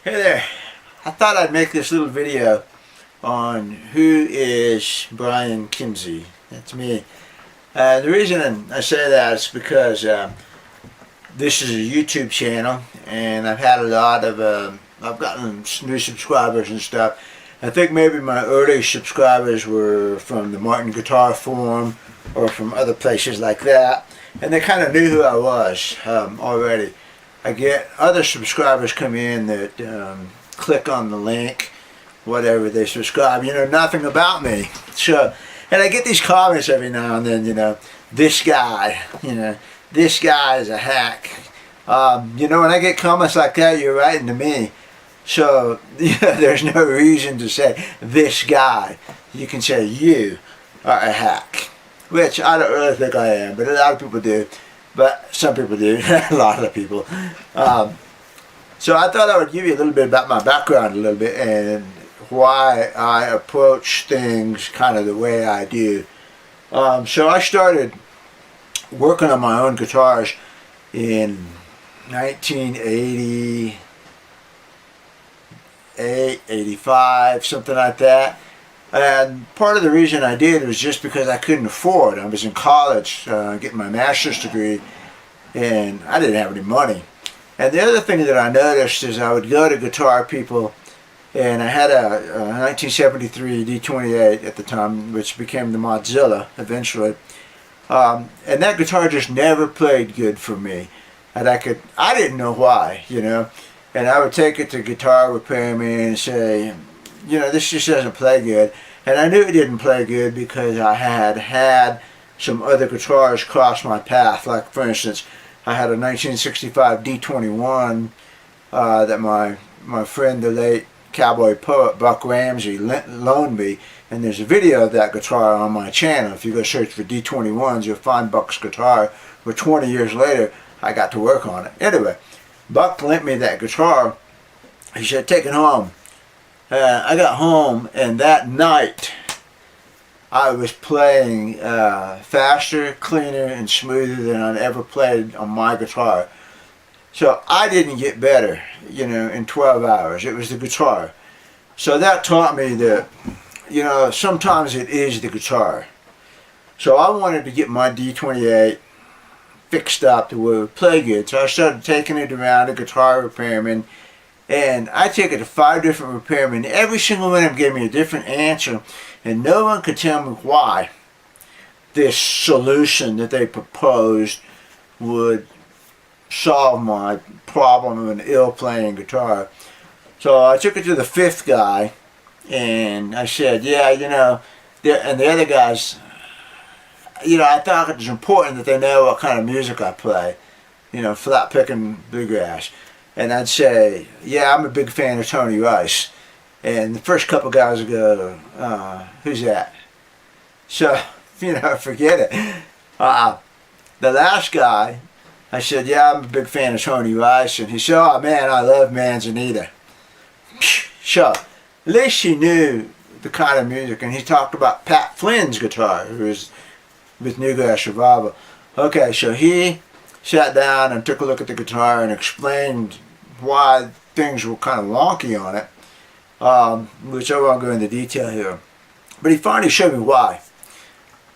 Hey there, I thought I'd make this little video on who is Bryan Kimsey. That's me. The reason I say that is because this is a YouTube channel and I've had a lot of, I've gotten new subscribers and stuff. I think maybe my early subscribers were from the Martin Guitar Forum or from other places like that, and they kind of knew who I was already. I get other subscribers come in that click on the link, whatever, they subscribe, you know nothing about me. So, and I get these comments every now and then, this guy, this guy is a hack. When I get comments like that, you're writing to me. So, there's no reason to say this guy. You can say you are a hack, which I don't really think I am, but a lot of people do. But some people do, a lot of people. So I thought I would give you a little bit about my background a little bit and why I approach things kind of the way I do. So I started working on my own guitars in 1988, 85, something like that. And part of the reason I did was just because I couldn't afford. I was in college getting my master's degree and I didn't have any money. And the other thing that I noticed is I would go to Guitar People, and I had a 1973 D28 at the time, which became the Mozilla eventually. And that guitar just never played good for me. And I didn't know why, And I would take it to Guitar Repairman and say, this just doesn't play good. And I knew it didn't play good because I had some other guitars cross my path. Like, for instance, I had a 1965 D21 that my friend, the late cowboy poet Buck Ramsey, loaned me. And there's a video of that guitar on my channel. If you go search for D21s, you'll find Buck's guitar, where 20 years later, I got to work on it. Anyway, Buck lent me that guitar. He said, take it home. I got home, and that night I was playing faster, cleaner, and smoother than I'd ever played on my guitar. So I didn't get better, in 12 hours. It was the guitar. So that taught me that, sometimes it is the guitar. So I wanted to get my D28 fixed up to where it would play good. So I started taking it around to Guitar Repairman. And I took it to 5 different repairmen. Every single one of them gave me a different answer. And no one could tell me why this solution that they proposed would solve my problem of an ill-playing guitar. So I took it to the 5th guy. And I said, yeah, and the other guys, I thought it was important that they know what kind of music I play. Flat picking bluegrass. And I'd say, yeah, I'm a big fan of Tony Rice. And the first couple guys would go, who's that? So, forget it. The last guy, I said, yeah, I'm a big fan of Tony Rice. And he said, oh man, I love Manzanita. So, at least he knew the kind of music. And he talked about Pat Flynn's guitar, who was with Newgrass Revival. Okay, so he sat down and took a look at the guitar and explained why things were kind of wonky on it, which I won't go into detail here. But he finally showed me why.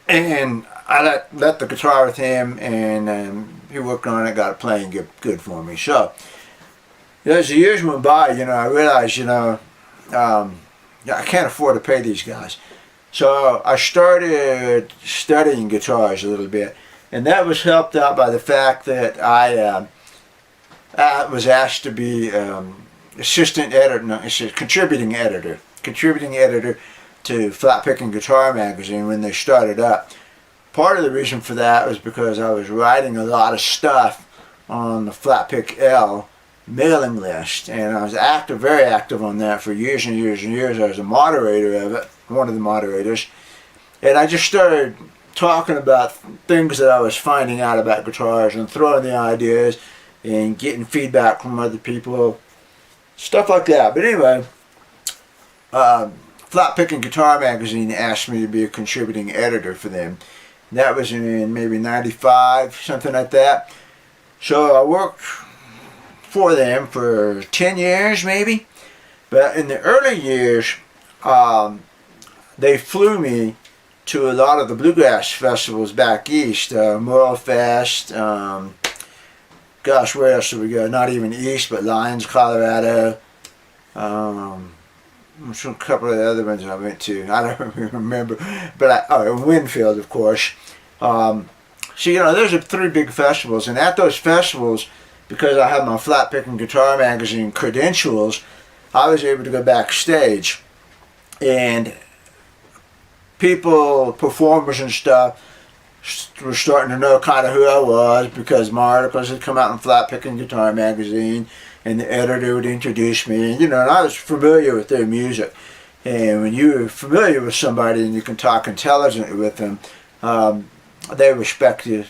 And I left the guitar with him, and he worked on it, got it playing good for me. So, as the years went by, I realized, I can't afford to pay these guys. So I started studying guitars a little bit. And that was helped out by the fact that I was asked to be assistant editor, no, contributing editor to Flat Picking Guitar magazine when they started up. Part of the reason for that was because I was writing a lot of stuff on the Flat Pick L mailing list, and I was very active on that for years and years and years. I was a moderator of it, one of the moderators, and I just started talking about things that I was finding out about guitars and throwing the ideas and getting feedback from other people, stuff like that. But anyway, Flat Picking Guitar magazine asked me to be a contributing editor for them. That was in maybe 95, something like that. So I worked for them for 10 years maybe. But in the early years, they flew me to a lot of the bluegrass festivals back east. Merle Fest, gosh, where else did we go? Not even east, but Lyons, Colorado. A couple of the other ones I went to. I don't remember. But Winfield, of course. So, those are 3 big festivals. And at those festivals, because I had my flat picking guitar magazine credentials, I was able to go backstage. And people, performers and stuff, were starting to know kind of who I was because my articles had come out in Flat Picking Guitar magazine, and the editor would introduce me, and I was familiar with their music. And when you're familiar with somebody and you can talk intelligently with them, they respect you,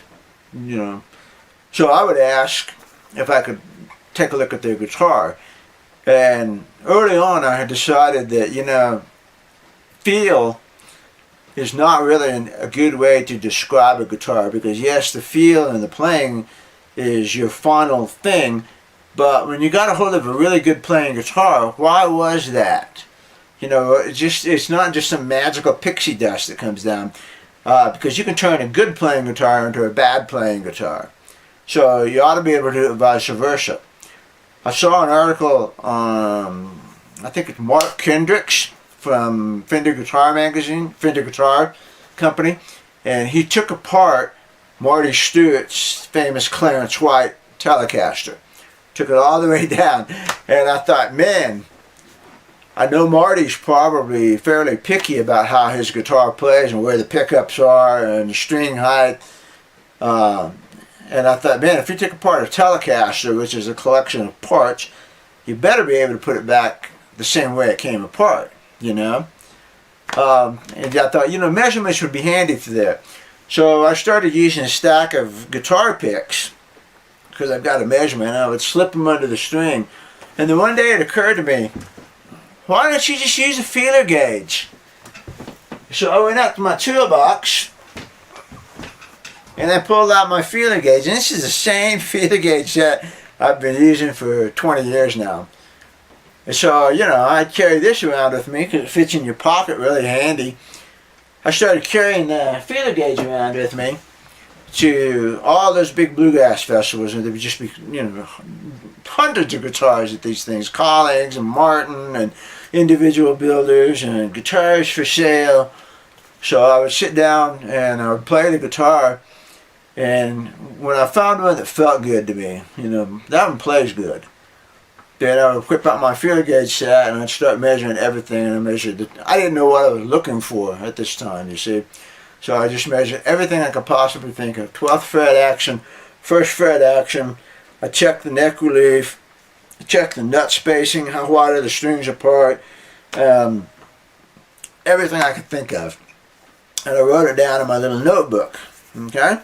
So I would ask if I could take a look at their guitar. And early on I had decided that, feel is not really a good way to describe a guitar, because yes, the feel and the playing is your final thing, but when you got a hold of a really good playing guitar, why was that? It's not just some magical pixie dust that comes down, because you can turn a good playing guitar into a bad playing guitar. So you ought to be able to do it vice versa. I saw an article on, I think it's Mark Kendricks from Fender Guitar Company, and he took apart Marty Stewart's famous Clarence White Telecaster. Took it all the way down, and I thought, man, I know Marty's probably fairly picky about how his guitar plays and where the pickups are and the string height. And I thought, man, if you take apart a Telecaster, which is a collection of parts, you better be able to put it back the same way it came apart, And I thought, measurements would be handy for that. So I started using a stack of guitar picks, because I've got a measurement, and I would slip them under the string. And then one day it occurred to me, why don't you just use a feeler gauge? So I went out to my toolbox, and I pulled out my feeler gauge. And this is the same feeler gauge that I've been using for 20 years now. And so, I'd carry this around with me because it fits in your pocket really handy. I started carrying the feeler gauge around with me to all those big bluegrass festivals, and there would just be, hundreds of guitars at these things, Collings and Martin and individual builders and guitars for sale. So I would sit down and I would play the guitar, and when I found one that felt good to me, that one plays good, then I would whip out my feeler gauge set and I'd start measuring everything. And I didn't know what I was looking for at this time, you see. So I just measured everything I could possibly think of. 12th fret action, 1st fret action. I checked the neck relief, I checked the nut spacing, how wide are the strings apart, everything I could think of. And I wrote it down in my little notebook, okay?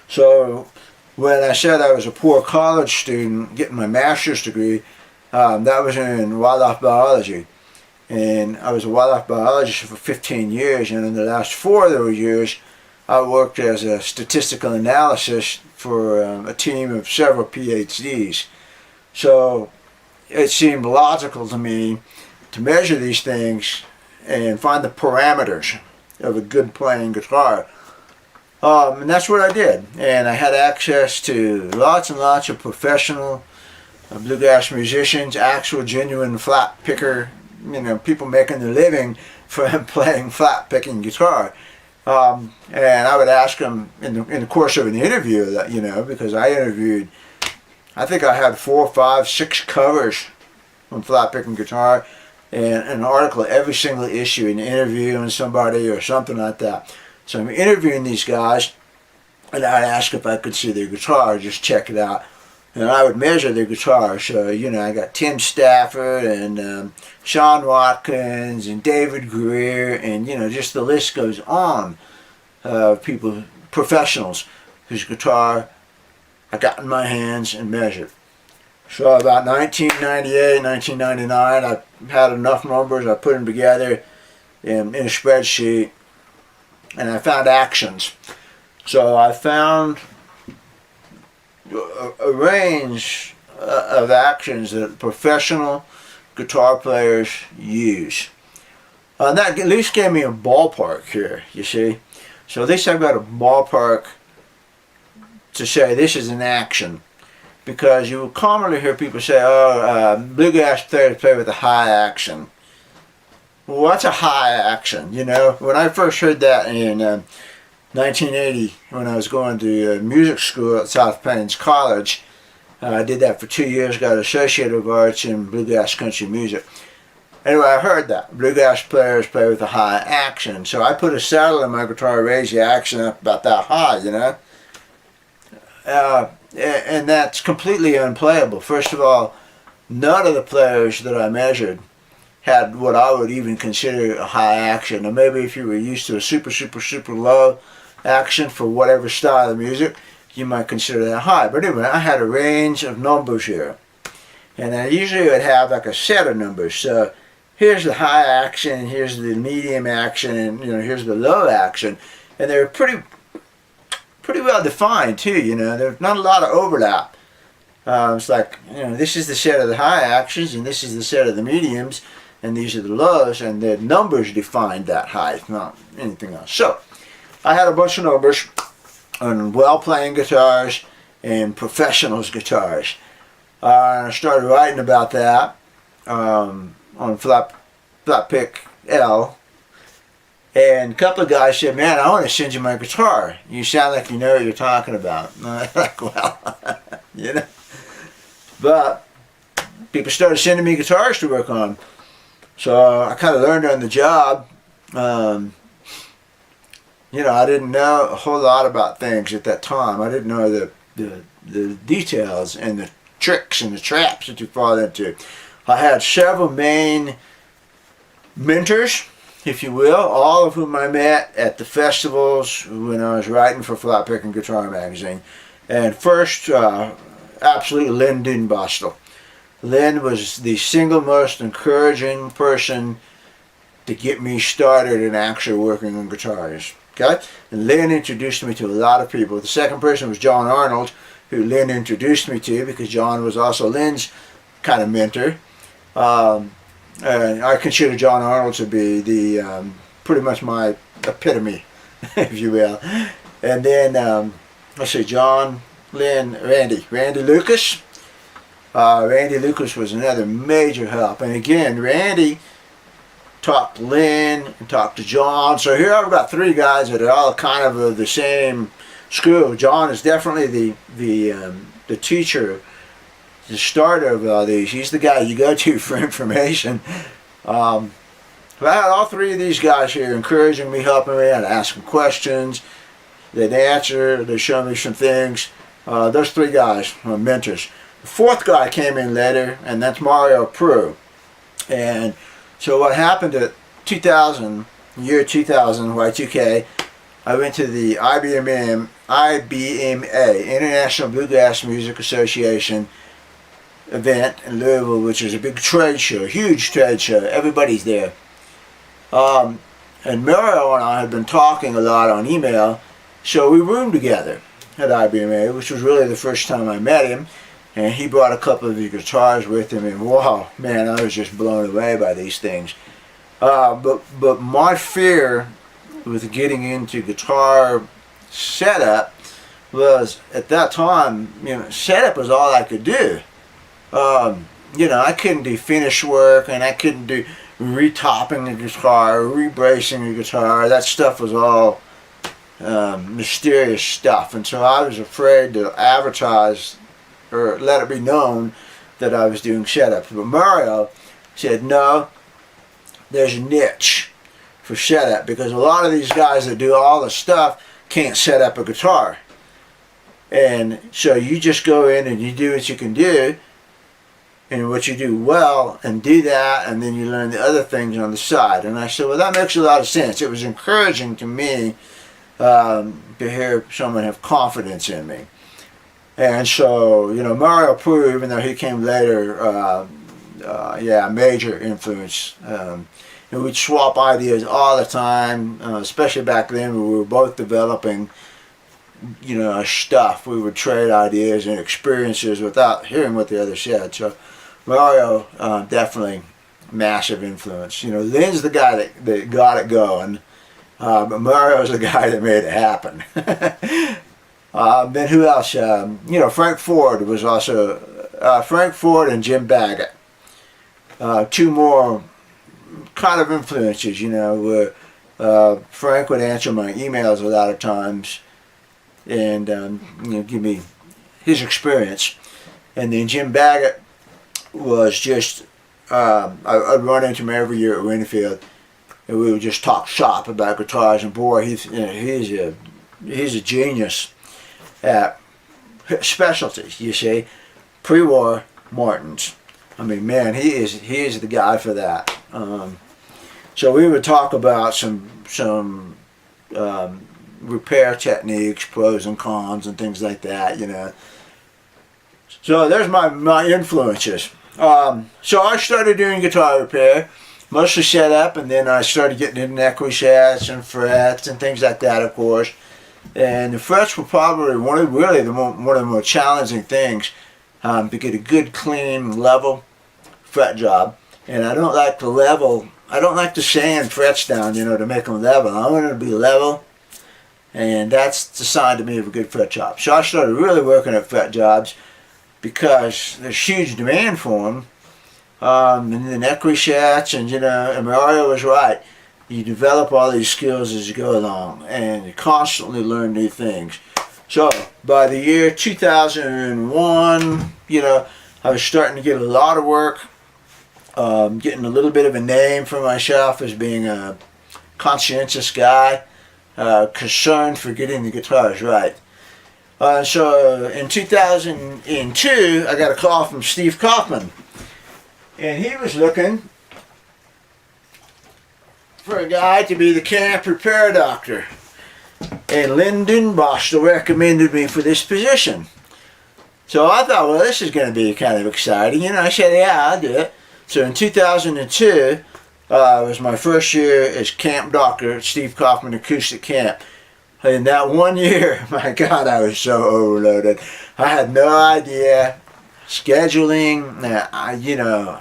So when I said I was a poor college student getting my master's degree, that was in wildlife biology. And I was a wildlife biologist for 15 years, and in the last 4 of those years, I worked as a statistical analyst for a team of several PhDs. So it seemed logical to me to measure these things and find the parameters of a good playing guitar. And that's what I did. And I had access to lots and lots of professional bluegrass musicians, actual genuine flat picker, people making their living from playing flat picking guitar. And I would ask them in the course of an interview that, because I interviewed, I think I had 4, 5, 6 covers on flat picking guitar, and an article every single issue, an interview and somebody or something like that. So I'm interviewing these guys, and I'd ask if I could see their guitar, just check it out. And I would measure their guitar. So, I got Tim Stafford and Sean Watkins and David Greer, and, just the list goes on of people, professionals, whose guitar I got in my hands and measured. So about 1998, 1999, I had enough numbers, I put them together in a spreadsheet, and I found actions. So I found a range of actions that professional guitar players use. That at least gave me a ballpark here, you see. So at least I've got a ballpark to say this is an action. Because you will commonly hear people say, bluegrass players play with a high action. Well, what's a high action? You know, when I first heard that in 1980, when I was going to music school at South Plains College, I did that for 2 years, got Associate of Arts in Bluegrass Country Music. Anyway, I heard that. Bluegrass players play with a high action. So I put a saddle in my guitar to raise the action up about that high, you know. And that's completely unplayable. First of all, none of the players that I measured had what I would even consider a high action. Or maybe if you were used to a super, super, super low action for whatever style of music, you might consider that high. But anyway, I had a range of numbers here. And I usually would have like a set of numbers. So here's the high action, here's the medium action, and here's the low action. And they're pretty well defined too, there's not a lot of overlap. It's like, this is the set of the high actions, and this is the set of the mediums, and these are the lows, and the numbers define that height, not anything else. So, I had a bunch of numbers on well-playing guitars and professionals' guitars. And I started writing about that on flat pick L. And a couple of guys said, man, I want to send you my guitar. You sound like you know what you're talking about. And I'm like, well, But people started sending me guitars to work on. So I kind of learned on the job. I didn't know a whole lot about things at that time. I didn't know the details and the tricks and the traps that you fall into. I had several main mentors, if you will, all of whom I met at the festivals when I was writing for Flat Pick and Guitar Magazine. And first, absolutely Lynn Dunbostel. Lynn was the single most encouraging person to get me started in actually working on guitars. Okay? And Lynn introduced me to a lot of people. The second person was John Arnold, who Lynn introduced me to because John was also Lynn's kind of mentor. I consider John Arnold to be the pretty much my epitome, if you will. And then, let's see, John, Lynn, Randy Lucas. Randy Lucas was another major help. And again, Randy talked to Lynn and talked to John. So here I've got three guys that are all kind of the same school. John is definitely the teacher, the starter of all these. He's the guy you go to for information. I had all three of these guys here encouraging me, helping me. I'd ask them questions. They'd answer. They'd show me some things. Those three guys were mentors. The fourth guy came in later, and that's Mario Prue. And so what happened at 2000, year 2000, Y2K, I went to the IBMA, International Bluegrass Music Association event in Louisville, which is a big trade show, huge trade show. Everybody's there. And Mario and I had been talking a lot on email, so we roomed together at IBMA, which was really the first time I met him. And he brought a couple of his guitars with him, and wow, man, I was just blown away by these things. But my fear with getting into guitar setup was, at that time, setup was all I could do. I couldn't do finish work, and I couldn't do retopping the guitar, rebracing the guitar. That stuff was all mysterious stuff, and so I was afraid to advertise or let it be known that I was doing setups. But Mario said, no, there's a niche for setup, because a lot of these guys that do all the stuff can't set up a guitar. And so you just go in and you do what you can do, and what you do well, and do that, and then you learn the other things on the side. And I said, well, that makes a lot of sense. It was encouraging to me to hear someone have confidence in me. And so, Mario Prue, even though he came later, major influence. And we'd swap ideas all the time, especially back then when we were both developing our stuff. We would trade ideas and experiences without hearing what the other said. So Mario, definitely massive influence. Lynn's the guy that got it going, but Mario's the guy that made it happen. Then who else? Frank Ford was also, Frank Ford and Jim Baggett. Two more kind of influences, where Frank would answer my emails a lot of times and give me his experience. And then Jim Baggett was just, I'd run into him every year at Winfield, and we would just talk shop about guitars. And boy, he's a genius at specialties. You see, pre-war Martins. I mean, man, he is the guy for that. So we would talk about some repair techniques, pros and cons, and things like that. So there's my influences. So I started doing guitar repair, mostly setup, and then I started getting into neck resets and frets and things like that, of course. And the frets were probably one of the more challenging things to get a good, clean, level fret job. And I don't like to sand frets down, to make them level. I want them to be level, and that's the sign to me of a good fret job. So I started really working at fret jobs because there's huge demand for them. And the neck resets, and Mario was right. You develop all these skills as you go along, and you constantly learn new things. So by the year 2001, I was starting to get a lot of work, getting a little bit of a name for myself as being a conscientious guy, concerned for getting the guitars right. So in 2002, I got a call from Steve Kaufman, and he was looking for a guy to be the camp repair doctor. And Lynn Dunbostel recommended me for this position. So I thought, well, this is going to be kind of exciting. I said, yeah, I'll do it. So in 2002, was my first year as camp doctor at Steve Kaufman Acoustic Camp. In that 1 year, my God, I was so overloaded. I had no idea scheduling,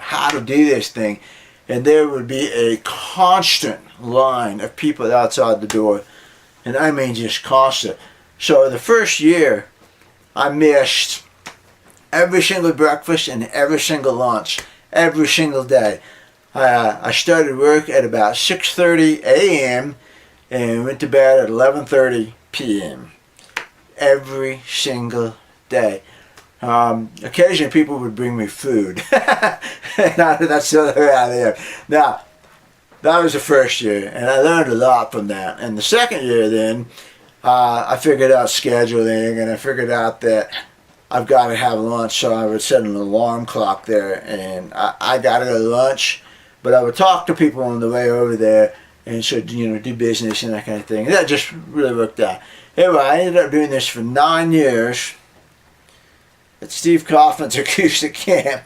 how to do this thing. And there would be a constant line of people outside the door. And I mean just constant. So the first year, I missed every single breakfast and every single lunch, every single day. I started work at about 6:30 a.m. and went to bed at 11:30 p.m. every single day. Occasionally people would bring me food. That's the other way I live. Now, that was the first year, and I learned a lot from that. And the second year then, I figured out scheduling, and I figured out that I've got to have lunch, so I would set an alarm clock there, and I got to go to lunch, but I would talk to people on the way over there, and so, do business and that kind of thing. And that just really worked out. Anyway, I ended up doing this for 9 years at Steve Kaufman's Acoustic Camp.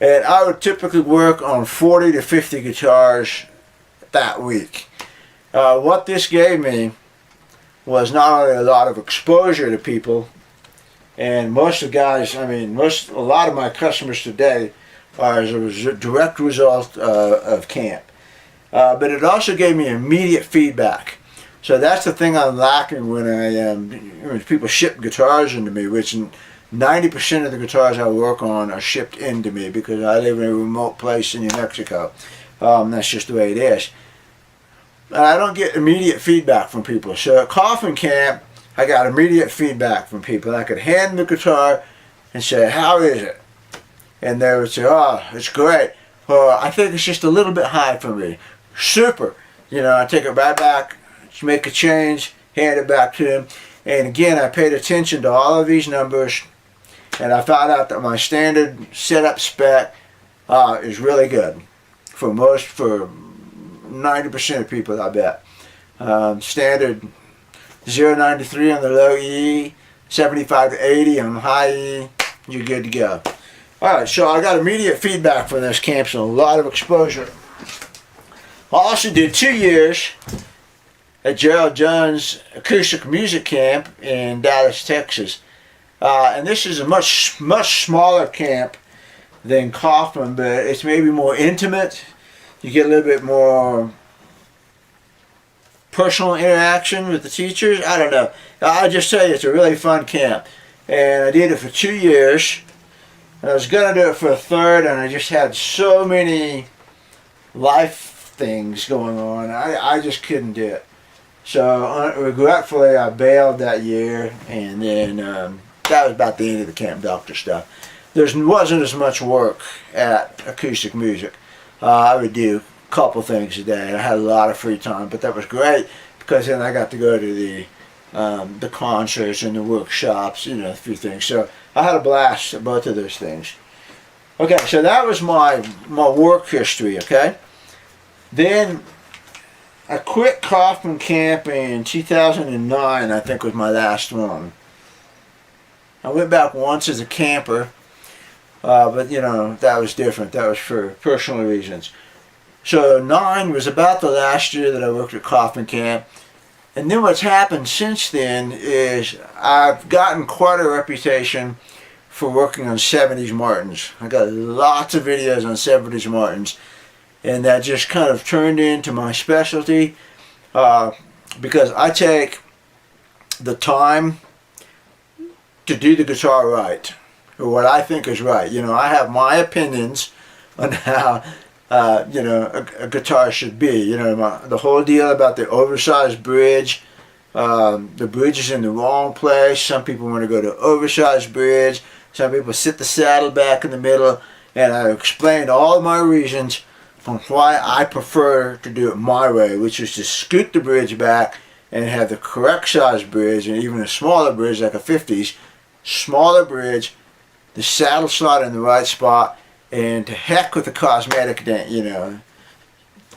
And I would typically work on 40 to 50 guitars that week. What this gave me was not only a lot of exposure to people, and most of the guys, a lot of my customers today are as a direct result of camp. But it also gave me immediate feedback. So that's the thing I'm lacking when people ship guitars into me, which 90% of the guitars I work on are shipped into me because I live in a remote place in New Mexico. That's just the way it is. And I don't get immediate feedback from people. So at Kaufman Camp, I got immediate feedback from people. I could hand the guitar and say, how is it? And they would say, oh, it's great. Or I think it's just a little bit high for me. Super. I take it right back, make a change, hand it back to them. And again, I paid attention to all of these numbers, and I found out that my standard setup spec is really good for 90% of people, I bet. Standard 093 on the low E, 75 to 80 on the high E, you're good to go. Alright, so I got immediate feedback from this camp, so a lot of exposure. I also did 2 years at Gerald Jones Acoustic Music Camp in Dallas, Texas. And this is a much smaller camp than Kaufman, but it's maybe more intimate. You get a little bit more personal interaction with the teachers. I don't know. I'll just tell you, it's a really fun camp. And I did it for 2 years. I was going to do it for a third, and I just had so many life things going on. I just couldn't do it. So regretfully, I bailed that year, and then that was about the end of the camp doctor stuff. There wasn't as much work at acoustic music. I would do a couple things a day. I had a lot of free time, but that was great because then I got to go to the concerts and the workshops, you know, a few things. So I had a blast at both of those things. Okay, so that was my work history, okay? Then I quit Kaufman Camp in 2009, I think was my last one. I went back once as a camper, but you know, that was different. That was for personal reasons. So 9 was about the last year that I worked at Kaufman Camp. And then what's happened since then is I've gotten quite a reputation for working on 70s Martins. I got lots of videos on 70s Martins, and that just kind of turned into my specialty because I take the time to do the guitar right, or what I think is right. You know, I have my opinions on how you know, a guitar should be. You know, the whole deal about the oversized bridge. The bridge is in the wrong place. Some people want to go to oversized bridge. Some people sit the saddle back in the middle. And I explained all of my reasons on why I prefer to do it my way, which is to scoot the bridge back and have the correct size bridge, and even a smaller bridge like a 50s, smaller bridge, the saddle slot in the right spot, and to heck with the cosmetic dent, you know.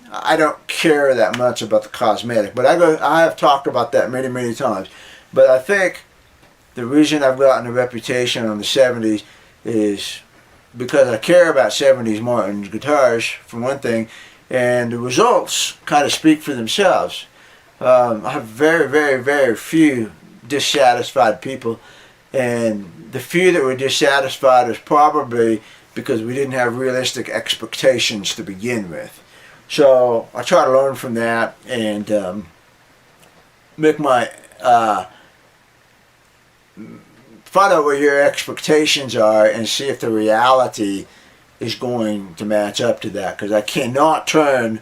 I don't care that much about the cosmetic, but I have talked about that many times. But I think the reason I've gotten a reputation on the 70s is because I care about 70s Martin guitars, for one thing, and the results kind of speak for themselves. I have very few dissatisfied people, and the few that were dissatisfied was probably because we didn't have realistic expectations to begin with. So I try to learn from that and make my find out what your expectations are and see if the reality is going to match up to that, because I cannot turn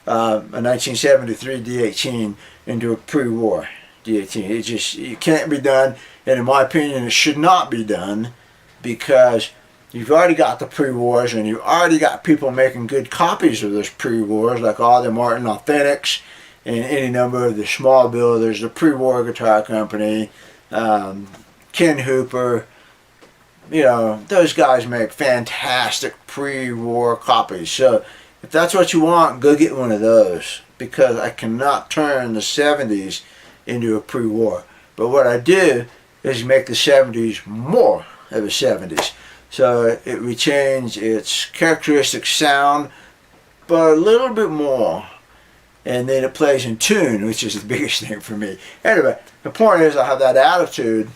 a 1973 D18 into a pre-war D18. It can't be done, and in my opinion it should not be done, because you've already got the pre-wars, and you've already got people making good copies of those pre-wars, like all the Martin Authentics and any number of the small builders, the pre-war guitar company, Ken Hooper. You know, those guys make fantastic pre-war copies. So if that's what you want, go get one of those, because I cannot turn the 70s into a pre-war. But what I do is make the 70s more of the 70s. So it retains its characteristic sound, but a little bit more. And then it plays in tune, which is the biggest thing for me. Anyway, the point is I have that attitude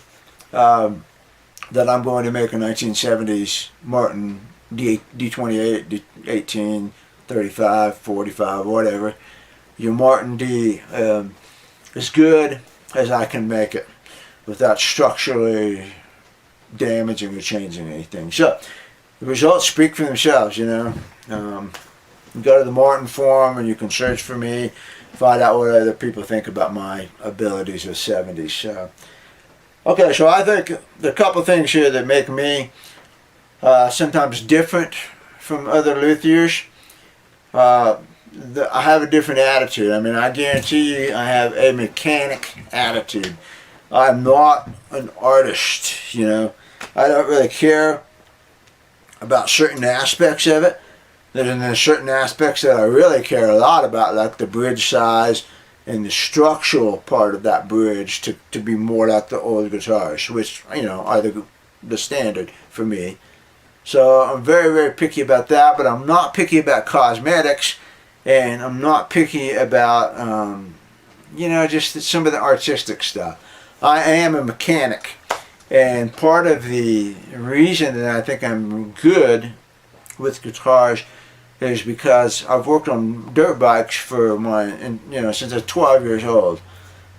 that I'm going to make a 1970s Martin D28, D18, 35, 45, whatever. Your Martin D as good as I can make it without structurally damaging or changing anything. So the results speak for themselves, you know. You go to the Martin forum and you can search for me, find out what other people think about my abilities of 70s. Okay, so I think the couple things here that make me sometimes different from other luthiers. I have a different attitude. I mean, I guarantee you I have a mechanic attitude. I'm not an artist, you know. I don't really care about certain aspects of it. There's certain aspects that I really care a lot about, like the bridge size and the structural part of that bridge to be more like the old guitars, which, you know, are the standard for me. So I'm very picky about that, but I'm not picky about cosmetics, and I'm not picky about just some of the artistic stuff. I am a mechanic, and part of the reason that I think I'm good with guitars is because I've worked on dirt bikes since I was 12 years old.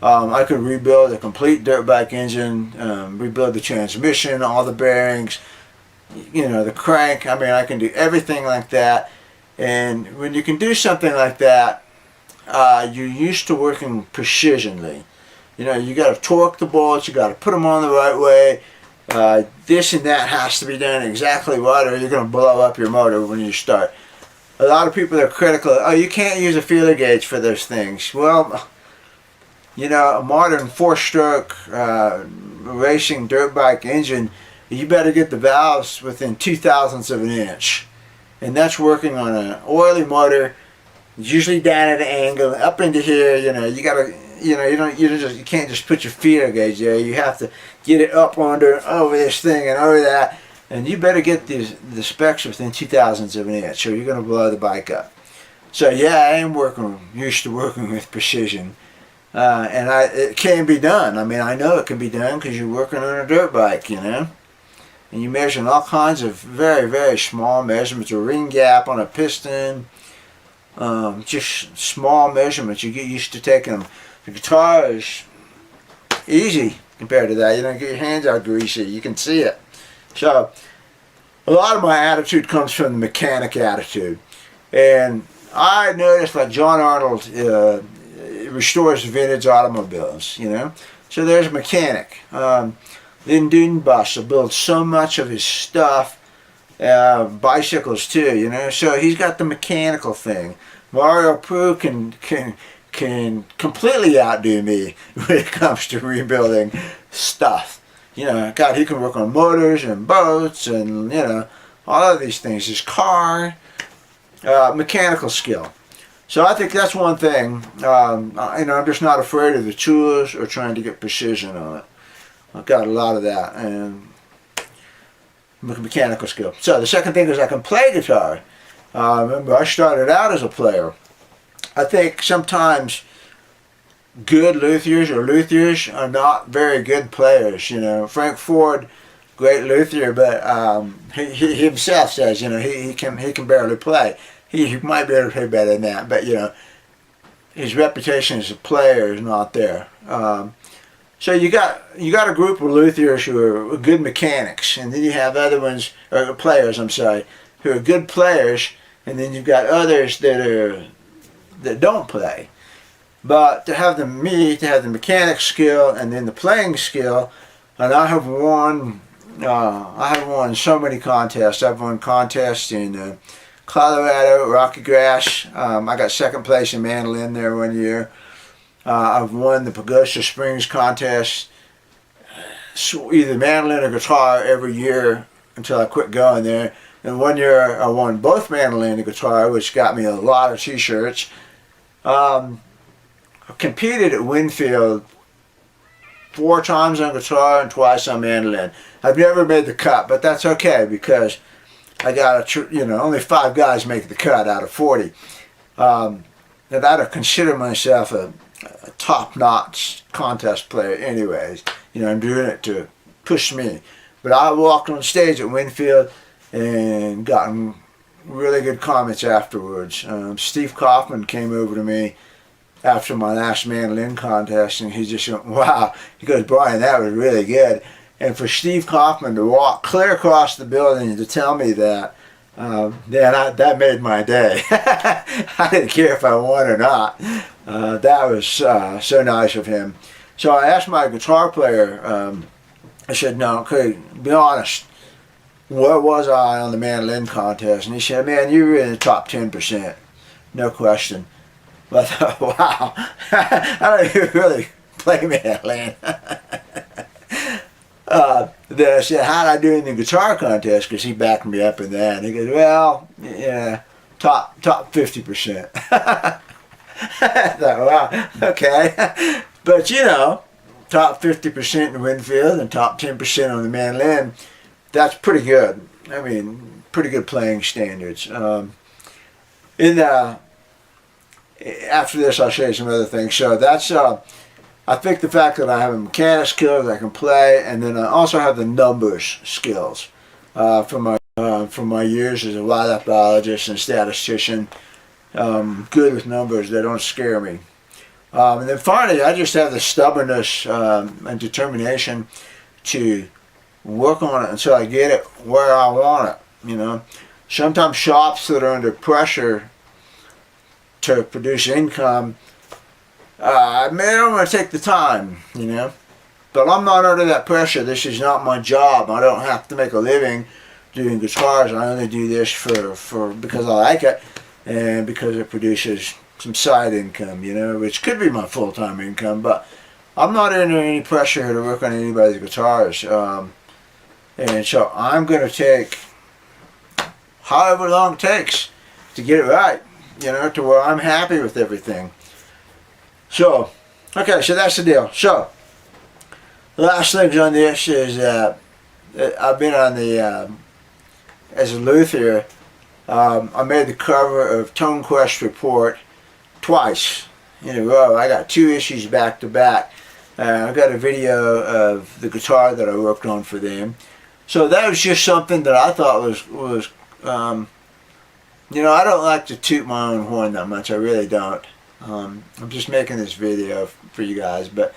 I could rebuild a complete dirt bike engine, rebuild the transmission, all the bearings, the crank. I mean, I can do everything like that. And when you can do something like that, you're used to working precisionally. You got to torque the bolts, you got to put them on the right way. This and that has to be done exactly right, or you're going to blow up your motor when you start. A lot of people are critical. Oh, you can't use a feeler gauge for those things. Well, a modern 4-stroke racing dirt bike engine, you better get the valves within 2/1000ths of an inch. And that's working on an oily motor, usually down at an angle, up into here. You gotta, you can't just put your feeler gauge there. You have to get it up over this thing and over that. And you better get the specs within 2/1000ths of an inch, or you're gonna blow the bike up. So yeah, I am used to working with precision. And it can be done. I mean, I know it can be done because you're working on a dirt bike, and you're measuring all kinds of very, very small measurements, a ring gap on a piston, just small measurements. You get used to taking them. The guitar is easy compared to that. You don't get your hands out greasy. You can see it. So a lot of my attitude comes from the mechanic attitude. And I noticed like John Arnold restores vintage automobiles, So there's a mechanic. Then Dunebus will build so much of his stuff, bicycles too, So he's got the mechanical thing. Mario Pru can completely outdo me when it comes to rebuilding stuff. God, he can work on motors and boats and all of these things. His car, mechanical skill. So I think that's one thing. I'm just not afraid of the tools or trying to get precision on it. I've got a lot of that and mechanical skill. So the second thing is I can play guitar. Remember, I started out as a player. I think sometimes good Luthiers are not very good players. Frank Ford, great Luthier, but he himself says he can barely play. He might be able to play better than that, but his reputation as a player is not there. So you got a group of Luthiers who are good mechanics, and then you have other ones, or players, who are good players, and then you've got others that don't play. But to have the mechanic skill and then the playing skill, and I have won so many contests. I've won contests in Colorado, Rocky Grass. I got second place in mandolin there one year. I've won the Pagosa Springs contest, either mandolin or guitar every year until I quit going there. And one year I won both mandolin and guitar, which got me a lot of t-shirts. I competed at Winfield 4 times on guitar and twice on mandolin. I've never made the cut, but that's okay because I got only 5 guys make the cut out of 40. And I don't consider myself a top-notch contest player anyways. I'm doing it to push me. But I walked on stage at Winfield and gotten really good comments afterwards. Steve Kaufman came over to me after my last mandolin contest, and he just went, wow. He goes, Bryan, that was really good. And for Steve Kaufman to walk clear across the building to tell me that, that made my day. I didn't care if I won or not. That was so nice of him. So I asked my guitar player, I said, no, okay, be honest, where was I on the mandolin contest? And he said, man, you were in the top 10%, no question. But I thought, wow, I don't even really play mandolin. Then I said, how did I do in the guitar contest? Because he backed me up in that. And he goes, well, yeah, top 50%. I thought, wow, okay. But top 50% in Winfield and top 10% on the mandolin, that's pretty good. I mean, pretty good playing standards. In after this, I'll show you some other things. So that's, I think the fact that I have a mechanic skills, I can play, and then I also have the numbers skills from my years as a wildlife biologist and statistician. Good with numbers, they don't scare me. And then finally, I just have the stubbornness and determination to work on it until I get it where I want it, you know. Sometimes shops that are under pressure to produce income, I don't want to take the time, you know. But I'm not under that pressure. This is not my job. I don't have to make a living doing guitars. I only do this for because I like it and because it produces some side income, you know, which could be my full-time income. But I'm not under any pressure to work on anybody's guitars. And so I'm going to take however long it takes to get it right, you know, to where I'm happy with everything. So, okay, so that's the deal. So, the last things on this is I've been on the, as a luthier, I made the cover of Tone Quest Report twice in a row. I got 2 issues back to back. I got a video of the guitar that I worked on for them. So that was just something that I thought was you know, I don't like to toot my own horn that much. I really don't. I'm just making this video for you guys. But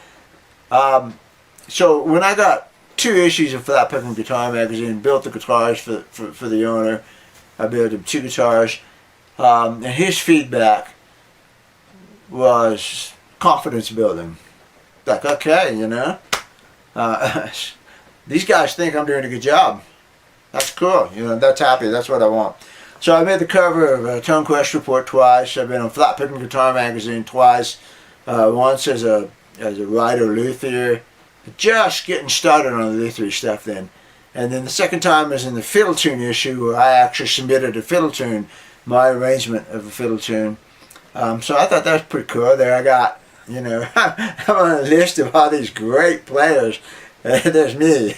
so when I got 2 issues of Flat Picking Guitar Magazine, built the guitars for the owner. I built him 2 guitars, and his feedback was confidence building. Like, okay, you know, these guys think I'm doing a good job. That's cool. You know, that's happy. That's what I want. So I made the cover of Tone Quest Report twice. I've been on Flat Picking Guitar Magazine twice. Once as a writer Luthier, just getting started on the Luthier stuff then. And then the second time was in the fiddle tune issue, where I actually submitted a fiddle tune, my arrangement of a fiddle tune. So I thought that was pretty cool. There I got, you know, I'm on a list of all these great players. There's me.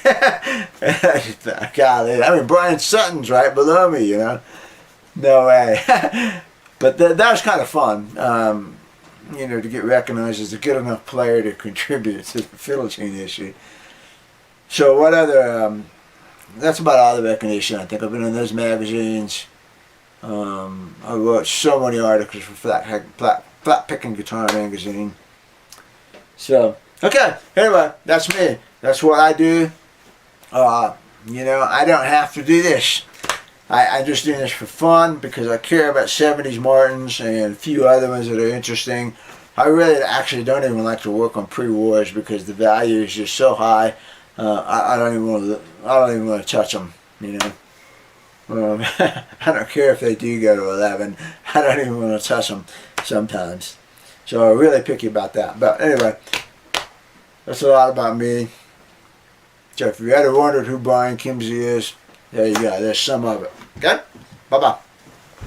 Golly, I mean, Brian Sutton's right below me, you know. No way. But that was kind of fun, you know, to get recognized as a good enough player to contribute to the fiddle tune issue. So what other, that's about all the recognition I think. I've been in those magazines. I wrote so many articles for Flat Picking Guitar Magazine. So, okay, anyway, that's me. That's what I do. You know, I don't have to do this. I'm just doing this for fun because I care about 70s Martins and a few other ones that are interesting. I really actually don't even like to work on pre-wars because the value is just so high. I don't even want to touch them, you know. I don't care if they do go to 11. I don't even want to touch them sometimes. So I'm really picky about that. But anyway, that's a lot about me. So if you ever wondered who Bryan Kimsey is, there you go. There's some of it. Okay? Bye-bye.